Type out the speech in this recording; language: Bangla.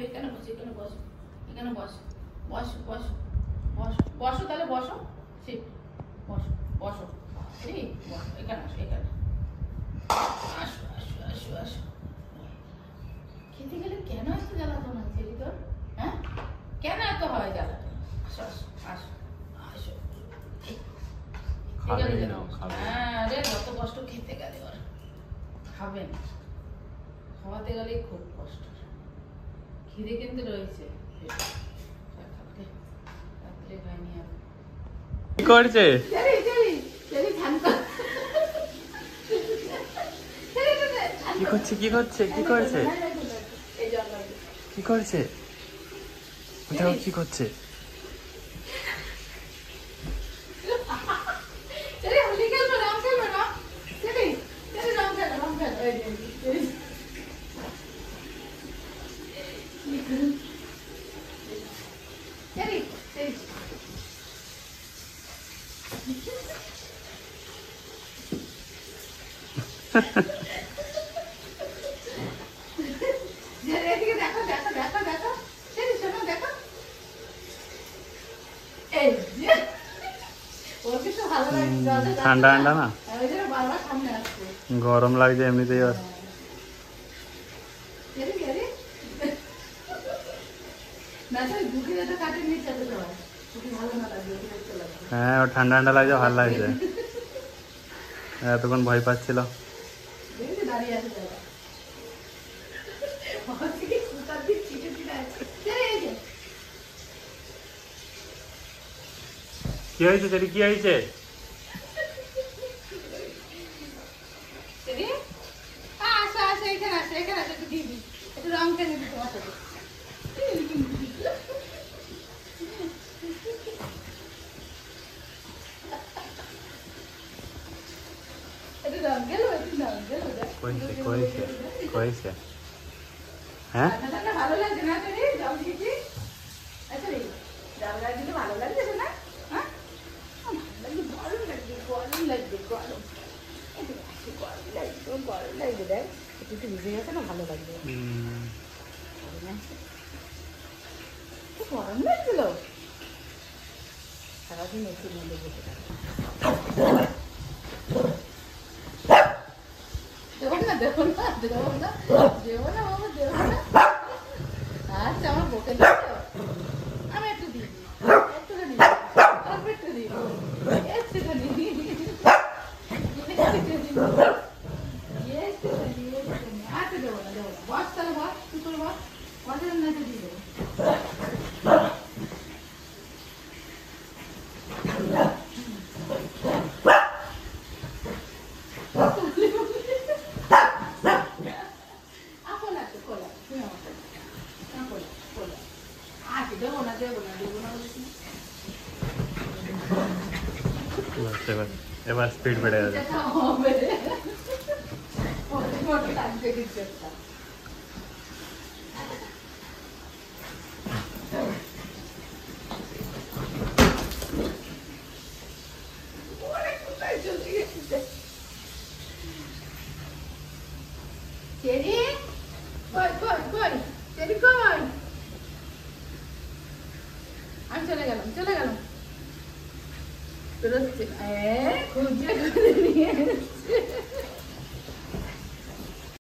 এখানে বসো, এখানে বসো, এখানে বসো, বসো বসো বসো বসো, তাহলে বসো, সিট, বসো বসো, এই বসো, এখানে আসো, এখানে আসো আসো আসো আসো। খেতে গেলে কেন এত জ্বালাতন আছে রে তোর? হ্যাঁ, কেন এত হয় জ্বালাতন? আসো আসো আসো আসো। হ্যাঁ রে, কত কষ্ট খেতে গেলে ওর, খাবে না, খাওয়াতে গেলেই খুব কষ্ট। খিদে কিন্তু রয়েছে, রাত্রে খাইনি আর। কি করছে? কি করছে কি করছে কি করছে কি করছে? দেখো কি করছে। ঠান্ডা ঠান্ডা না, গরম লাগছে এমনিতেই। আর হ্যাঁ, ও ঠান্ডা ঠান্ডা লাগছে, ভালো লাগছে। এতক্ষণ ভয় পাচ্ছিল। কি হয়েছে সেটি, কি হয়েছে? হ্যাঁ, ভালো লাগছে না তোর? জল দিয়েছি, আচ্ছা রে, জল দিলে ভালো লাগছে না? হ্যাঁ, গরম লাগছে, গরম লাগছে, গরম, গরম লাগছে, গরম লাগছে। দেখ একটু ভিজে গেছে না, ভালো লাগবে। গরম লাগছিল, সারাদিন এসির মধ্যে বসে থাকে। দেবো না দেবো না দেবো না দেবো না বাবা, দেবো না। আচ্ছা, আমার বকে দিও, আমি একটু দিই, একটুখানি অল্প একটু দিই, একটুখানি আচ্ছা, দেবো না দেবো না। বস তাহলে, বস, তুই করে বস, বসের না দিয়ে দেবো। এবার স্পিড বেড়ে যাবে। চেরি, কই কই কই, চেরি কই? আমি চলে গেলাম, চলে গেলাম, খুঁজে খুঁজে নিয়ে